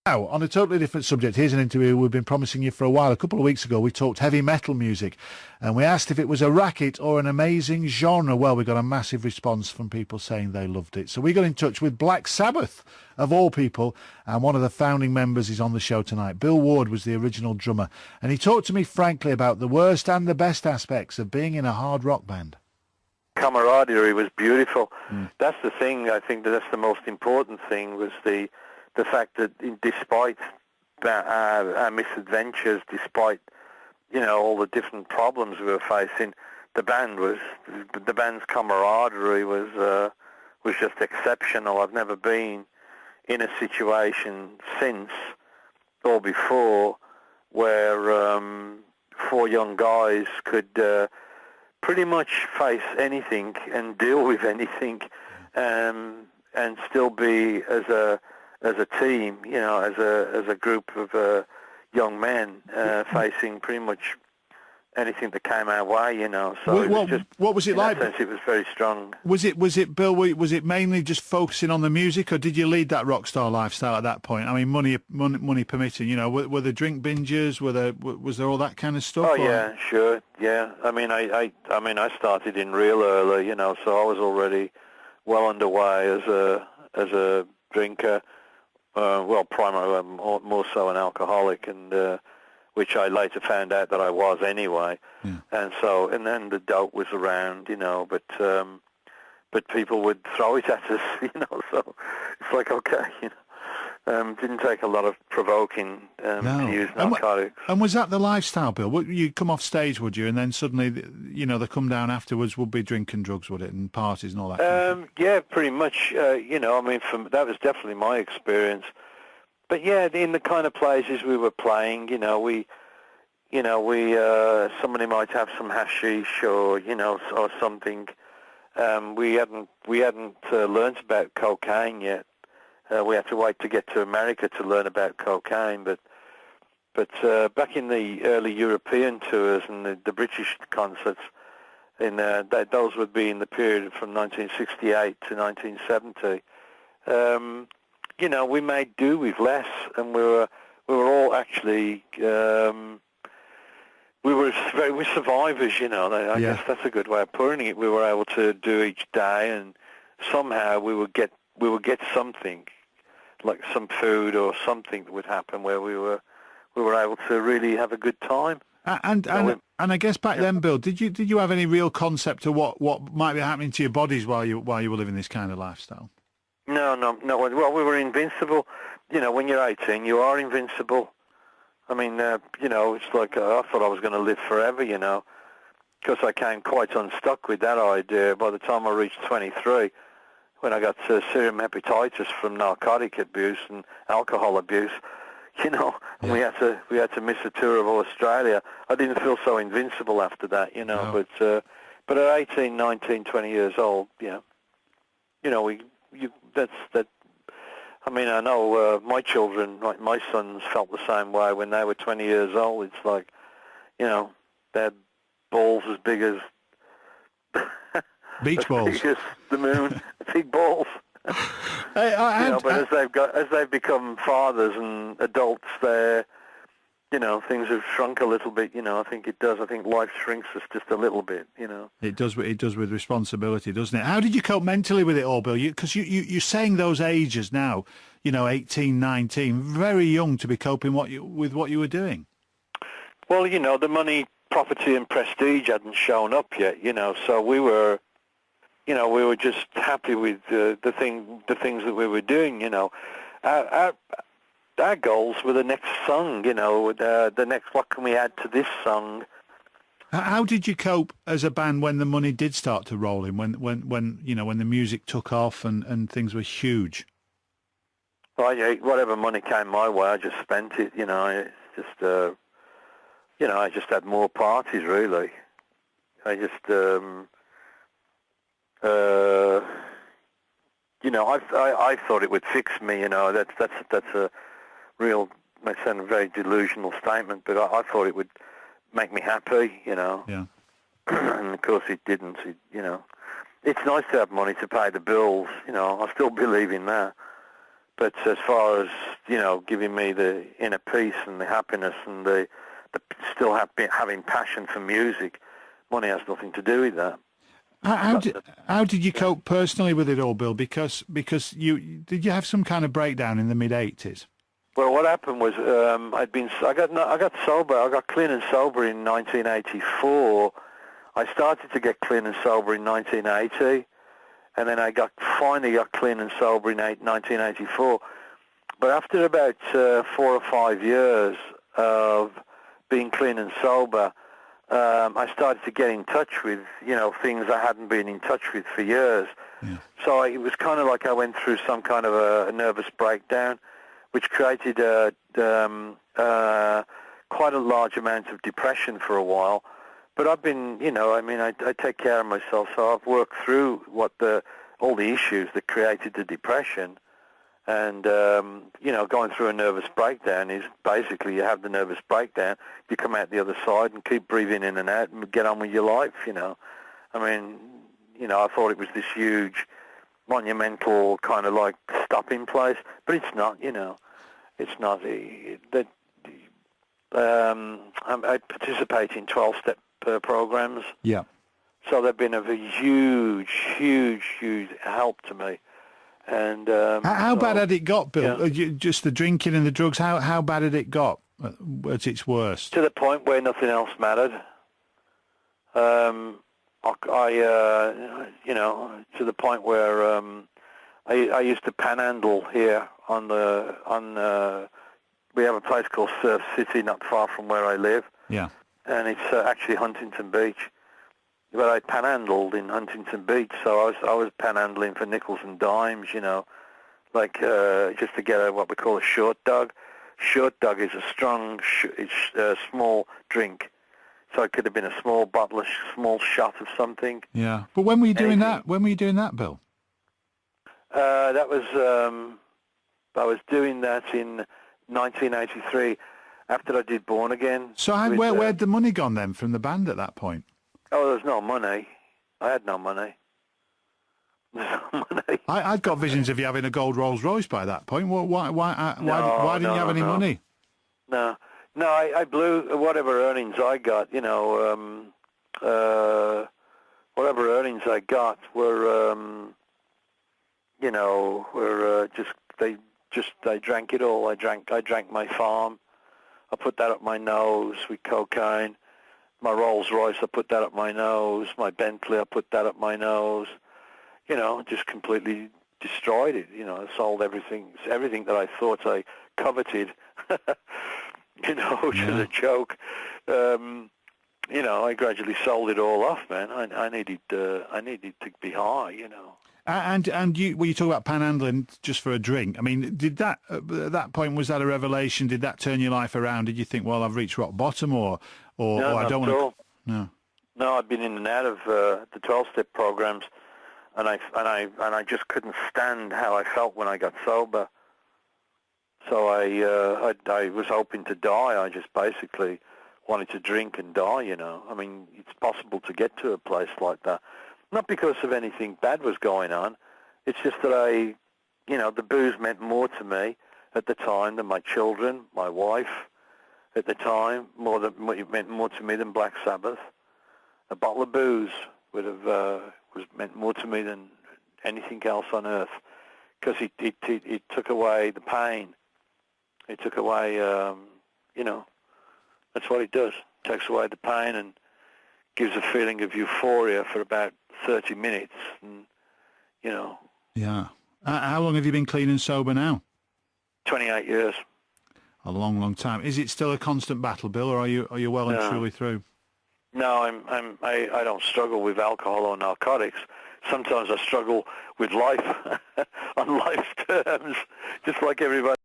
Now, on a totally different subject, here's an interview we've been promising you for a while. A couple of weeks ago, we talked heavy metal music, and we asked if it was a racket or an amazing genre. Well, we got a massive response from people saying they loved it. So we got in touch with Black Sabbath, of all people, and one of the founding members is on the show tonight. Bill Ward was the original drummer, and he talked to me frankly about the worst and the best aspects of being in a hard rock band. Camaraderie was beautiful. That's the thing. I think that's the most important thing, was the fact that despite our misadventures, despite all the different problems we were facing, the band's camaraderie was just exceptional. I've never been in a situation since or before where four young guys could pretty much face anything and deal with anything, and still be as a team, as a group of young men facing pretty much anything that came our way, So what was it like? In that sense, it was very strong. Was it Bill? Was it mainly just focusing on the music, or did you lead that rock star lifestyle at that point? I mean, money permitting. Were there drink binges? Was there all that kind of stuff? Oh yeah, sure, yeah. I mean, I started in real early, so I was already well underway as a drinker. Primarily more so an alcoholic, and which I later found out that I was anyway. Yeah. And then the dope was around, but people would throw it at us, so it's like, okay, didn't take a lot of provoking to use narcotics. And was that the lifestyle, Bill? You'd come off stage, would you, and then suddenly, the come down afterwards would be drink and drugs, would it, and parties and all that kind of thing? Yeah, pretty much, that was definitely my experience. But yeah, in the kind of places we were playing, somebody might have some hashish or something. We hadn't learnt about cocaine yet. We had to wait to get to America to learn about cocaine. But back in the early European tours and the British concerts, those would be in the period from 1968 to 1970. We made do with less, and we were all actually we were survivors. I guess that's a good way of putting it. We were able to do each day, and somehow we would get something, like some food or something that would happen where we were able to really have a good time. And I guess back then, Bill, did you have any real concept of what might be happening to your bodies while you were living this kind of lifestyle? No. Well, we were invincible. When you're 18, you are invincible. I mean, it's like I thought I was going to live forever, because I came quite unstuck with that idea. By the time I reached 23, when I got serum hepatitis from narcotic abuse and alcohol abuse, and we had to miss a tour of Australia. I didn't feel so invincible after that, No. But at 18, 19, 20 years old, I mean, I know my children, like my sons, felt the same way when they were 20 years old. It's like, they had balls as big as beach balls, big as the moon, big balls. But as they've become fathers and adults, things have shrunk a little bit. I think it does. I think life shrinks us just a little bit. It does. It does with responsibility, doesn't it? How did you cope mentally with it all, Bill? Because you're saying those ages now, 18, 19, very young to be coping with what you were doing. Well, the money, property, and prestige hadn't shown up yet. So we were, we were just happy with the things that we were doing. Our goals were the next song, the next, what can we add to this song? How did you cope as a band when the money did start to roll in, when the music took off and things were huge? Well, whatever money came my way, I just spent it, It's just, I just had more parties, really. I just, I thought it would fix me, that's a real, may sound a very delusional statement, but I thought it would make me happy, Yeah. And of course it didn't. It's nice to have money to pay the bills, I still believe in that. But as far as, giving me the inner peace and the happiness and the still having passion for music, money has nothing to do with that. How did you cope personally with it all, Bill? Because did you have some kind of breakdown in the mid-'80s? Well, what happened was I got sober. I got clean and sober in 1984. I started to get clean and sober in 1980, and then I finally got clean and sober in 1984. But after about 4 or 5 years of being clean and sober, I started to get in touch with, things I hadn't been in touch with for years. Yeah. So it was kind of like I went through some kind of a nervous breakdown, which created quite a large amount of depression for a while. But I've been, I take care of myself, so I've worked through all the issues that created the depression. And, going through a nervous breakdown is basically you have the nervous breakdown, you come out the other side and keep breathing in and out and get on with your life, I mean, I thought it was this huge, monumental kind of like stopping place, but it's not, It's not. I participate in 12-step programs. Yeah. So they've been of a huge, huge, huge help to me. And how bad had it got, Bill? Yeah. Just the drinking and the drugs. How bad had it got at its worst? To the point where nothing else mattered. To the point where I used to panhandle here we have a place called Surf City, not far from where I live. Yeah. And it's actually Huntington Beach. But I panhandled in Huntington Beach, so I was panhandling for nickels and dimes, like just to get what we call a short dog. Short dog is a small drink, so it could have been a small bottle, a small shot of something. Yeah. But when were you doing that? When were you doing that, Bill? That was I was doing that in 1983 after I did Born Again. So where'd the money gone then from the band at that point? Oh, there was no money. I had no money. There's no money. I'd got visions of you having a gold Rolls Royce by that point. Why didn't you have any money? No, I blew whatever earnings I got. Whatever earnings I got were, I drank it all. I drank my farm. I put that up my nose with cocaine. My Rolls Royce, I put that up my nose. My Bentley, I put that up my nose. Just completely destroyed it. I sold everything that I thought I coveted, which is a joke. I gradually sold it all off, man. I needed to be high, And you talk about panhandling just for a drink. I mean, did that at that point, was that a revelation? Did that turn your life around? Did you think, well, I've reached rock bottom, or no, I don't want to? No, I've been in and out of the 12-step programs, and I just couldn't stand how I felt when I got sober. So I was hoping to die. I just basically wanted to drink and die. I mean, it's possible to get to a place like that. Not because of anything bad was going on. It's just that the booze meant more to me at the time than my children, my wife. At the time, it meant more to me than Black Sabbath. A bottle of booze meant more to me than anything else on earth, because it took away the pain. It took away, that's what it does. It takes away the pain and gives a feeling of euphoria for about 30 minutes, and Yeah. How long have you been clean and sober now? 28 years. A long, long time. Is it still a constant battle, Bill, or are you well and truly through? No, I don't struggle with alcohol or narcotics. Sometimes I struggle with life on life's terms, just like everybody.